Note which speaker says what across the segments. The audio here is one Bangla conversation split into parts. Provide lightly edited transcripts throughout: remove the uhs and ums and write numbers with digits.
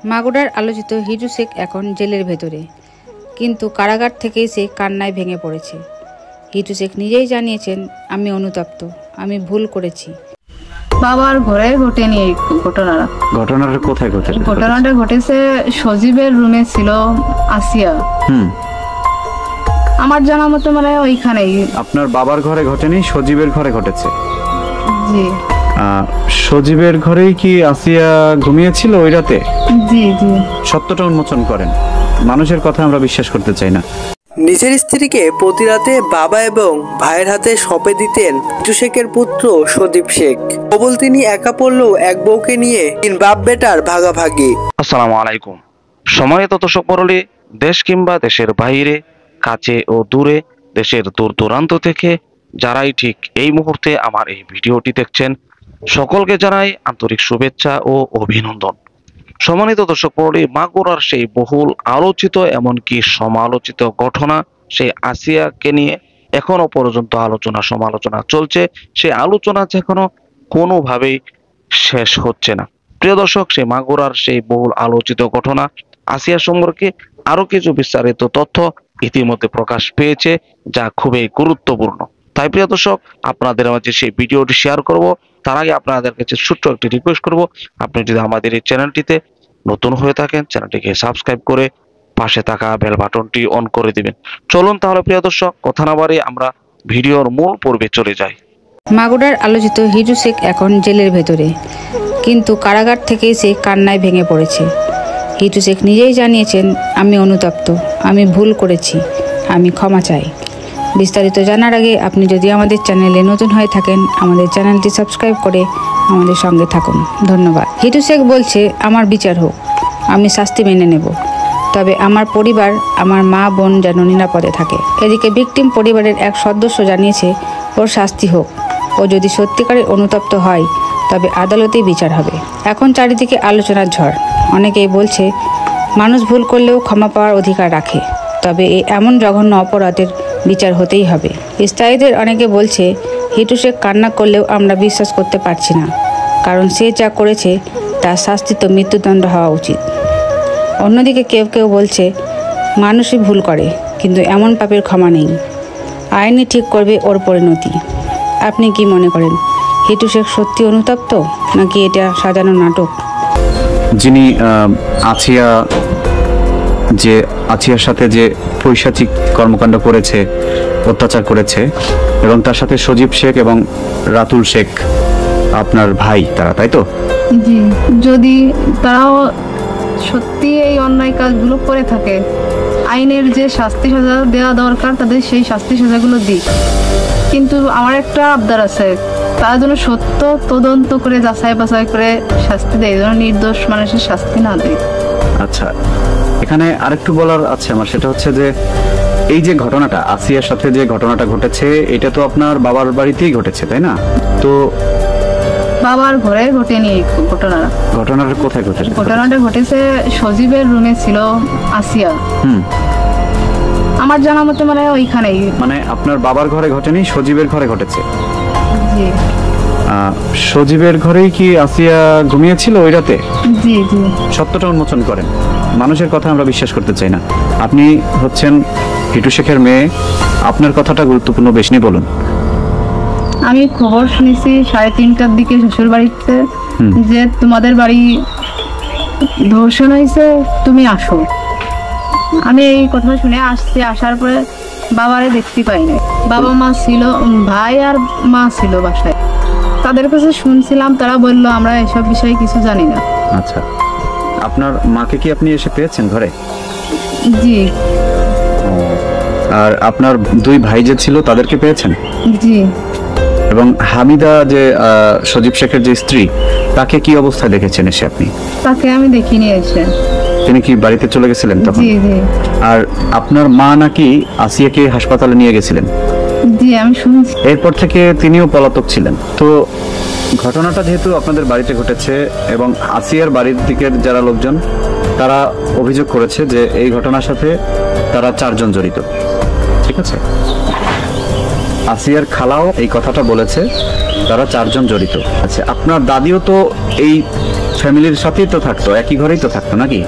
Speaker 1: মাগুরার আলোচিত হিটু শেখ এখন জেলের ভেতরে, কিন্তু কারাগার থেকেই সে কান্নায় ভেঙে পড়েছে। হিটু শেখ নিজেই জানিয়েছেন, আমি অনুতপ্ত, আমি ভুল করেছি।
Speaker 2: বাবার ঘরে ঘটেনি এই ঘটনাটা।
Speaker 3: ঘটনাটা কোথায় ঘটেছে?
Speaker 2: ঘটনাটা ঘটেছে সজীবের রুমে ছিল আসিয়া। আমার জানা মতো মানে ওইখানেই।
Speaker 3: আপনার বাবার ঘরে ঘটেনি, সজীবের ঘরে ঘটেছে?
Speaker 2: জি।
Speaker 3: সজীবের ঘরেই কি আসিয়া ঘুমিয়েছিল ওই রাতে?
Speaker 2: জি জি।
Speaker 3: সত্যটা উন্মোচন করেন, মানুষের কথা আমরা বিশ্বাস করতে চাই না।
Speaker 4: নিজের স্ত্রীকে প্রতি রাতে বাবা এবং ভাইয়ের হাতে সঁপে দিতেন হিটু শেখের পুত্র সজীব শেখ। কেবল তিনি একা পড়লেও এক বউকে নিয়ে 3 বাপ বেটার ভাগাভাগি।
Speaker 5: আসসালামু আলাইকুম। সম্মানিত দর্শক মণ্ডলী, দেশ কিংবা দেশের বাইরে, কাছে ও দূরে, দেশের দূর দূরান্ত থেকে যারাই ঠিক এই মুহূর্তে আমার এই ভিডিওটি দেখছেন, সকলকে জানাই আন্তরিক শুভেচ্ছা ও অভিনন্দন। সম্মানিত দর্শক মণ্ডলী, মাগুরার সেই বহুল আলোচিত এমনকি সমালোচিত ঘটনা, সেই আসিয়াকে নিয়ে এখনো পর্যন্ত আলোচনা সমালোচনা চলছে। সেই আলোচনা এখনো কোনোভাবেই শেষ হচ্ছে না। প্রিয় দর্শক, সেই মাগুরার সেই বহুল আলোচিত ঘটনা আসিয়া সম্পর্কে আরো কিছু বিস্তারিত তথ্য ইতিমধ্যে প্রকাশ পেয়েছে, যা খুবই গুরুত্বপূর্ণ। তাই প্রিয় দর্শক, আপনাদের মাঝে সেই ভিডিওটি শেয়ার করব। তার আগে আপনাদের কাছে ছোট্ট একটি রিকোয়েস্ট করব, আপনি যদি আমাদের এই চ্যানেলটিতে নতুন হয়ে থাকেন, চ্যানেলটিকে সাবস্ক্রাইব করে পাশে থাকা বেল বাটনটি অন করে দিবেন। চলুন তাহলে প্রিয় দর্শক, কথা না বাড়িয়ে আমরা ভিডিওর মূল পর্বে চলে যাই।
Speaker 1: মাগুরার আলোচিত হিটু শেখ এখন জেলের ভেতরে, কিন্তু কারাগার থেকেই সে কান্নায় ভেঙে পড়েছে। হিটু শেখ নিজেই জানিয়েছেন, আমি অনুতপ্ত, আমি ভুল করেছি, আমি ক্ষমা চাই। বিস্তারিত জানার আগে আপনি যদি আমাদের চ্যানেলে নতুন হয়ে থাকেন, আমাদের চ্যানেলটি সাবস্ক্রাইব করে আমাদের সঙ্গে থাকুন। ধন্যবাদ। হিটু শেখ বলছে, আমার বিচার হোক, আমি শাস্তি মেনে নেব, তবে আমার পরিবার, আমার মা বোন যেন নিরাপদে থাকে। এদিকে ভিকটিম পরিবারের এক সদস্য জানিয়েছে, ওর শাস্তি হোক, ও যদি সত্যিকারের অনুতপ্ত হয় তবে আদালতেই বিচার হবে। এখন চারিদিকে আলোচনার ঝড়। অনেকেই বলছে, মানুষ ভুল করলেও ক্ষমা পাওয়ার অধিকার রাখে, তবে এই এমন জঘন্য অপরাধের বিচার হতেই হবে। স্থায়ীদের অনেকে বলছে, হিটু শেখ কান্না করলেও আমরা বিশ্বাস করতে পারছি না, কারণ সে যা করেছে তার শাস্তি তো মৃত্যুদণ্ড হওয়া উচিত। অন্যদিকে কেউ কেউ বলছে, মানুষই ভুল করে, কিন্তু এমন পাপের ক্ষমা নেই, আইনই ঠিক করবে ওর পরিণতি। আপনি কি মনে করেন, হিটু শেখ সত্যি অনুতপ্ত, নাকি এটা সাজানো নাটক?
Speaker 3: যিনি আছিয়ার সাথে যে পৈশাচিক কর্মকাণ্ড করেছে, অত্যাচার করেছে, এবং তার সাথে সজীব শেখ এবং রাতুল শেখ আপনার ভাই, তারা, তাই তো?
Speaker 2: জি। যদি তারাও সত্যি এই অন্যায় কাজগুলো করে থাকে, আইনের যে শাস্তি সাজা দেওয়া দরকার তাদের সেই শাস্তি সাজাগুলো দিক। কিন্তু আমার একটা আবদার আছে, তারা যেন সত্য তদন্ত করে যাচাই বাছাই করে শাস্তি দেয়, যেন নির্দোষ মানুষের শাস্তি না দেয়।
Speaker 3: আচ্ছা, এখানে আরেকটু বলার আছে আমার, সেটা হচ্ছে যে এই যে ঘটনাটা আসিয়ার সাথে যে ঘটনাটা ঘটেছে, এটা তো আপনার বাবার বাড়িতেই ঘটেছে, তাই না? তো
Speaker 2: বাবার ঘরে ঘটেনি এই ঘটনাটা।
Speaker 3: ঘটনাটা কোথায় ঘটেছে?
Speaker 2: ঘটনাটা ঘটেছে সজীবের রুমে ছিল আসিয়া। আমার জানা মতো মানে ওইখানেই।
Speaker 3: মানে আপনার বাবার ঘরে ঘটেনি, সজীবের ঘরে ঘটেছে?
Speaker 2: জি।
Speaker 3: সজীবের ঘরেই কি আসিয়া ঘুমিয়েছিল ওই রাতে?
Speaker 2: জি জি।
Speaker 3: সত্যটা উন্মোচন করেন, মানুষের কথা আমরা বিশ্বাস করতে চাই না। আপনি হচ্ছেন হিটু শেখের মেয়ে, আপনার কথাটা গুরুত্বপূর্ণ, বেশি বলুন।
Speaker 2: আমি খবর শুনেছি 3:30টার দিকে শ্বশুর বাড়িতে যে তোমাদের বাড়ি ধর্ষণ হয়েছে, তুমি আসো। আমি এই কথা শুনে আসছি, আসার পরে বাবারে দেখতে পাই না। বাবা মা ছিল, ভাই আর মা ছিল বাসায়। তাদের কাছে শুনছিলাম, তারা বললো আমরা এসব বিষয়ে কিছু জানি না।
Speaker 3: আচ্ছা, আপনার মাকে কি আপনি এসে পেয়েছেন ঘরে?
Speaker 2: জি।
Speaker 3: আর আপনার 2 ভাই যে ছিল তাদেরকে পেয়েছেন?
Speaker 2: জি।
Speaker 3: এবং হামিদা যে সজীব শেখের যে স্ত্রী, তাকে কি অবস্থায় দেখেছেন এসে আপনি?
Speaker 2: তাকে আমি দেখিনি এসে।
Speaker 3: তিনি কি বাড়িতে চলে গেছিলেন তখন?
Speaker 2: জি জি।
Speaker 3: আর আপনার মা নাকি আসিয়াকে হাসপাতালে নিয়ে গেছিলেন?
Speaker 2: জি, আমি শুনছি।
Speaker 3: এরপর থেকে তিনিও পলাতক ছিলেন। তো ঘটনাটা যেহেতু আপনাদের বাড়িতে ঘটেছে, এবং আসিয়ার বাড়ির দিকের যারা লোকজন, তারা অভিযোগ করেছে যে এই ঘটনার সাথে তারা 4 জন জড়িত, ঠিক আছে? আসিয়ার খালাও এই কথাটা বলেছে, তারা 4 জন জড়িত আছে। আপনার দাদিও তো এই ফ্যামিলির সাথেই তো থাকতো, একই ঘরেই তো থাকতো নাকি?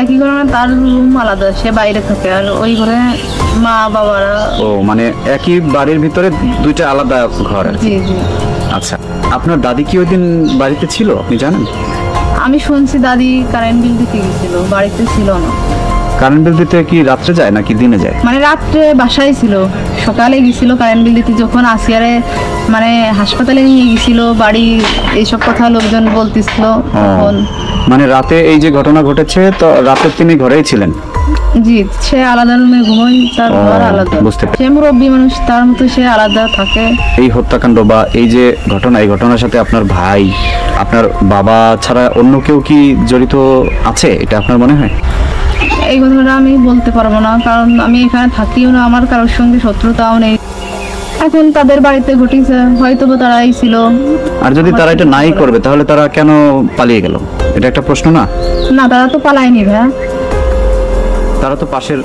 Speaker 2: একই ঘরে না, তার রুম আলাদা, সে বাইরে থাকে, আর ওই ঘরে মা বাবারা।
Speaker 3: ও মানে একই বাড়ির ভিতরে দুইটা আলাদা ঘর আর কি।
Speaker 2: জি জি।
Speaker 3: আচ্ছা, আপনার দাদি কি ওই দিন বাড়িতে ছিল আপনি জানেন?
Speaker 2: আমি শুনছি দাদি কারেন্ট বিল দিতে গেছিল, বাড়িতে ছিল না।
Speaker 3: কারেন্ট বিল দিতে কি রাত্রে যায় নাকি দিনে যায়?
Speaker 2: মানে রাত্রে বাসায় ছিল, সকালে গেছিল কারেন্ট বিল দিতে, যখন আসিয়ারে মানে হাসপাতালে নিয়ে গেছিল, বাড়ি এইসব কথা লোকজন বলতেছিল তখন।
Speaker 3: মানে রাতে এই যে ঘটনা ঘটেছে, তো রাতে তিনি ঘরেই ছিলেন?
Speaker 2: জি, সে আলাদা রুমে ঘুমোয়, তার ঘর আলাদা।
Speaker 3: বুঝতে পেরেছি।
Speaker 2: সে মুরব্বী মানুষ, তার মতো সে আলাদা থাকে।
Speaker 3: এই হত্যাকাণ্ড বা এই যে ঘটনা, এই ঘটনার সাথে আপনার ভাই, আপনার বাবা ছাড়া অন্য কেউ কি জড়িত আছে, এটা আপনার মনে হয়?
Speaker 2: এই কথাটা আমি বলতে পারবো না, কারণ আমি এখানে থাকিও না, আমার কারোর সঙ্গে শত্রুতাও নেই। এখন তাদের বাড়িতে ঘটেছে, হয়তো বা তারাই ছিল।
Speaker 3: আর যদি তারা এটা নাই করবে তাহলে তারা কেন পালিয়ে গেল, এটা একটা প্রশ্ন না?
Speaker 2: না, তারা তো পালায়নি ভাইয়া।
Speaker 3: তারা তো পাশের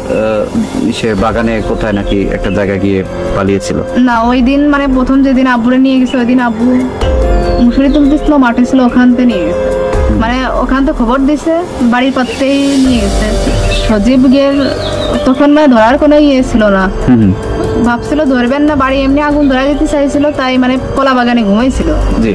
Speaker 3: সে বাগানে কোথায় নাকি একটা জায়গায় গিয়ে পালিয়েছিল।
Speaker 2: না, ওই দিন মানে প্রথম যেদিন আব্বুরে নিয়ে গেছে, ওই দিন আব্বু মুসুরি তুলতেছিল, মাঠে ছিল, ওখান থেকে নিয়ে গেছে। মানে ওখান থেকে খবর দিছে, বাড়ির পাত্রেই নিয়ে গেছে। সজীব গের তখন মানে ধরার কোনো ইয়ে ছিল না, ভাবছিল ধরবেন না, বাড়ি এমনি আগুন ধরা দিতে চাইছিল, তাই মানে কলা বাগানে ঘুমাইছিল।
Speaker 3: জি।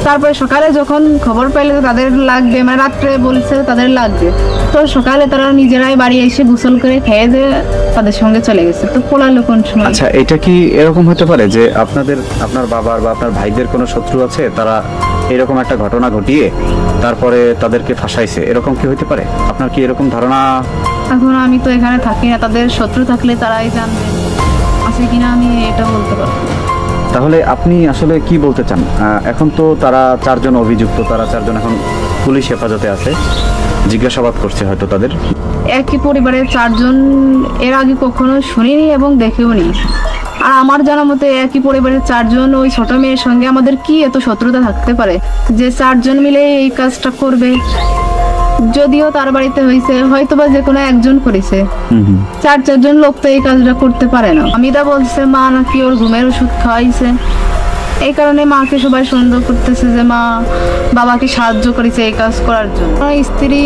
Speaker 2: তারপরে সকালে যখন খবর পাইলে তাদের লাগবে, মানে রাত্রে বলছে তাদের লাগবে, তো সকালে তারা নিজেরাই বাড়ি এসে গোসল করে খেয়ে দিয়ে তাদের সঙ্গে চলে গেছে। তো পলালো কোন সময়?
Speaker 3: আচ্ছা, এটা কি এরকম হতে পারে যে আপনার বাবার বা আপনার ভাইদের কোনো শত্রু আছে, তারা এরকম একটা ঘটনা ঘটিয়ে তারপরে তাদেরকে ফাঁসাইছে, এরকম কি হতে পারে? আপনার কি এরকম ধারণা?
Speaker 2: এখন আমি তো এখানে থাকি না, তাদের শত্রু থাকলে তারাই জানবে আছে কিনা, আমি এটা বলতে পারবো না।
Speaker 3: তাহলে আপনি আসলে কি বলতে চান? এখন তো তারা চারজন অভিযুক্ত, তারা চারজন এখন পুলিশ হেফাজতে আছে, জিজ্ঞাসাবাদ করছে হয়তো তাদের।
Speaker 2: একই পরিবারের চারজন এর আগে কখনো শুনিনি এবং দেখেও নি। আর আমার জানা মতে একই পরিবারের চারজন, ওই ছোট মেয়ের সঙ্গে আমাদের কি এত শত্রুতা থাকতে পারে যে চারজন মিলে এই কাজটা করবে? যদিও তার বাড়িতে হয়েছে, হয়তো বা যে কোনো একজন করেছে, চারজন লোক তো এই কাজটা করতে পারে না। আমিরা বলছে মা নাকি ওর ঘুমের ওষুধ খাওয়াইছে, এই কারণে মাকে সবাই সন্দেহ করতেছে যে মা বাবাকে সাহায্য করেছে এই কাজ করার জন্য। স্ত্রী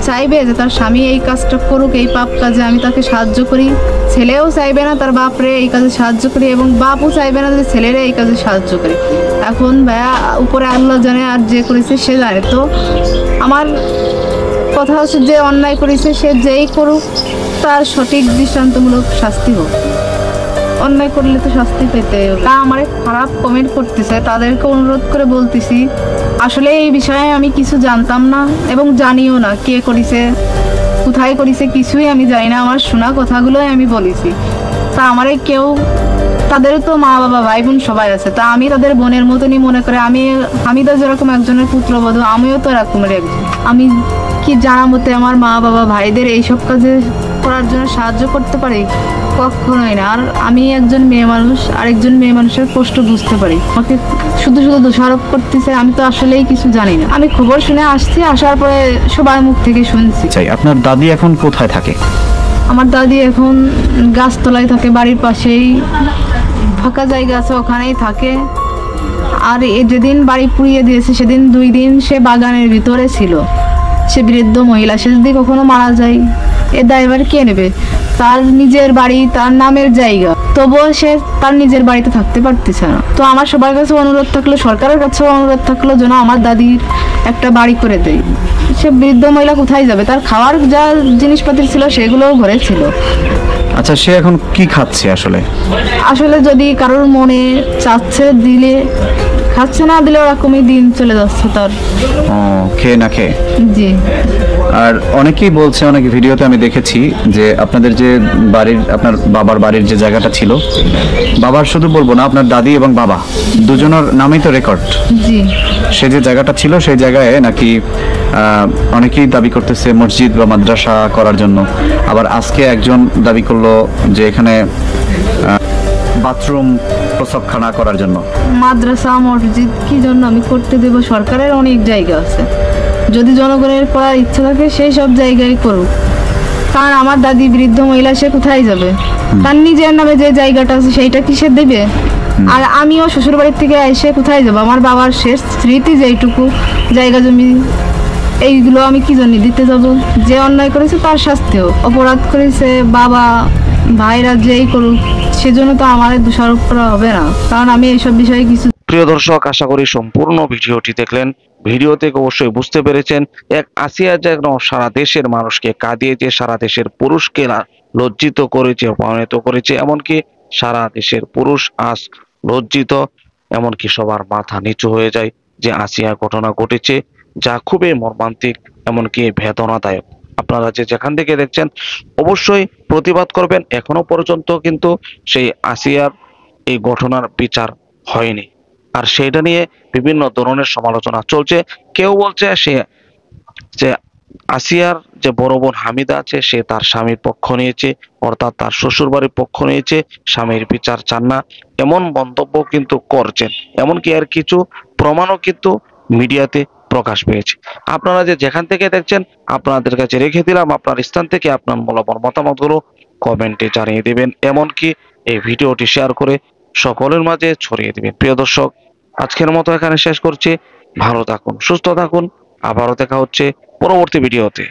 Speaker 2: চাইবে যে তার স্বামী এই কাজটা করুক, এই পাপ কাজে আমি তাকে সাহায্য করি। ছেলেও চাইবে না তার বাপরে এই কাজে সাহায্য করি, এবং বাপও চাইবে না যে ছেলেরা এই কাজে সাহায্য করে। এখন ভাইয়া উপরে আল্লাহ জানে, আর যে করেছে সে জানে। তো আমার কথা হচ্ছে, যে অন্যায় করেছে সে যেই করুক, তার সঠিক দৃষ্টান্তমূলক শাস্তি হোক। অন্যায় করলে তো শাস্তি পেতে। তা আমার খারাপ কমেন্ট করতেছে, তাদেরকে অনুরোধ করে বলতেছি, আসলে এই বিষয়ে আমি কিছু জানতাম না এবং জানিও না, কে করেছে, কোথায় করেছে, কিছুই আমি জানি না। আমার শোনা কথাগুলোই আমি বলেছি। তা আমারে কেউ, তাদের তো মা বাবা ভাই বোন সবাই আছে, তা আমি তাদের বোনের মতনই মনে করে। আমি তো যেরকম একজনের পুত্রবধূ, আমিও তো এরকমের একজন। আমি কি জানা মতে আমার মা বাবা ভাইদের এইসব কাজে করার জন্য সাহায্য করতে পারি? কখনোই না। আর আমি একজন মেয়ে মানুষ, আরেকজন মেয়ে মানুষের কষ্ট বুঝতে পারি। আমাকে শুধু শুধু দোষারোপ করতেছে, আমি তো আসলেই কিছু জানি না। আমি খবর শুনে আসছি, আসার পরে সবার মুখ থেকে শুনছি।
Speaker 3: চাই আপনার দাদি এখন কোথায় থাকে?
Speaker 2: আমার দাদি এখন গাছতলায় থাকে, বাড়ির পাশেই ফাঁকা জায়গা আছে, ওখানেই থাকে। আর যেদিন বাড়ি পুড়িয়ে দিয়েছে সেদিন 2 দিন সে বাগানের ভিতরে ছিল। সে বৃদ্ধ মহিলা, সে যদি কখনো মারা যায় এর দায়ভার কে নেবে? তার নিজের বাড়ি, তার নামের জায়গা, তবুও সে তার নিজের বাড়িতে থাকতে পারতেছে না। তো আমার সবার কাছে অনুরোধ থাকলো, সরকারের কাছেও অনুরোধ থাকলো, যেন আমার দাদির একটা বাড়ি করে দেয়। সে বৃদ্ধ মহিলা কোথায় যাবে? তার খাওয়ার যা জিনিসপত্র ছিল সেগুলোও ঘরে ছিল।
Speaker 3: আচ্ছা, সে এখন কি খাচ্ছে আসলে?
Speaker 2: যদি কারোর মনে চাচ্ছে দিলে খাচ্ছে, না দিলে ওরকমই দিন চলে যাচ্ছে তার।
Speaker 3: খেয়ে না খেয়ে?
Speaker 2: জি।
Speaker 3: আর অনেকেই বলছে, অনেক ভিডিওতে আমি দেখেছি যে আপনাদের যে বাড়ির, আপনার বাবার বাড়ির যে জায়গাটা ছিল, বাবার শুধু বলবো না, আপনার দাদি এবং বাবা দুজনের নামেই তো রেকর্ড।
Speaker 2: জি।
Speaker 3: সে যে জায়গাটা ছিল সেই জায়গায় নাকি অনেকেই দাবি করতেছে মসজিদ বা মাদ্রাসা করার জন্য। আবার আজকে একজন দাবি করলো যে এখানে বাথরুম, প্রস্রাবখানা করার জন্য।
Speaker 2: মাদ্রাসা মসজিদ কি জন্য আমি করতে দেব? সরকারের অনেক জায়গা আছে, যদি জনগণের করার ইচ্ছা থাকে সেই সব জায়গায় করুক। কারণ আমার দাদি বৃদ্ধ মহিলা, সে কোথায় যাবে? তার নিজের নামে যে জায়গাটা আছে সেইটা কি সে দেবে? আর আমিও শ্বশুর বাড়ির থেকে এসে কোথায় যাবো? আমার বাবার শেষ স্মৃতি যেইটুকু জায়গা জমি, এইগুলো আমি কি জন্য দিতে যাব? যে অন্যায় করেছে তার শাস্তিও, অপরাধ করেছে বাবা ভাইরা যেই করুক, সেজন্য তো আমার দোষারোপ করা হবে না, কারণ আমি এইসব বিষয়ে কিছু।
Speaker 5: প্রিয় দর্শক, আশা করি সম্পূর্ণ ভিডিওটি দেখলেন। ভিডিও থেকে অবশ্যই বুঝতে পেরেছেন এক আসিয়া যেন সারা দেশের মানুষকে কাঁদিয়েছে, সারা দেশের পুরুষকে লজ্জিত করেছে, অপমানিত করেছে। এমনকি সারা দেশের পুরুষ আজ লজ্জিত, এমনকি সবার মাথা নিচু হয়ে যায় যে আসিয়া ঘটনা ঘটেছে, যা খুবই মর্মান্তিক, এমনকি বেদনাদায়ক। আপনারা যে যেখান থেকে দেখছেন অবশ্যই প্রতিবাদ করবেন। এখনো পর্যন্ত কিন্তু সেই আসিয়ার এই ঘটনার বিচার হয়নি, আর সেইটা নিয়ে বিভিন্ন ধরনের সমালোচনা চলছে। কেউ বলছে যে আসিয়ার যে বড় বোন হামিদা আছে, সে তার স্বামীর পক্ষ নিয়েছে, অর্থাৎ তার শ্বশুর বাড়ির পক্ষ নিয়েছে, স্বামীর বিচার চান না, এমন মন্তব্য কিন্তু করছেন। এমনকি এর কিছু প্রমাণও কিন্তু মিডিয়াতে প্রকাশ পেয়েছে। আপনারা যে যেখান থেকে দেখছেন আপনাদের কাছে রেখে দিলাম, আপনার স্থান থেকে আপনার মূল্যবান মতামতগুলো কমেন্টে জানিয়ে দিবেন, এমনকি এই ভিডিওটি শেয়ার করে সকলের মাঝে ছড়িয়ে দিবেন। প্রিয় দর্শক, আজকের মতো এখানে শেষ করছি। ভালো থাকুন, সুস্থ থাকুন, আবারও দেখা হচ্ছে পরবর্তী ভিডিওতে।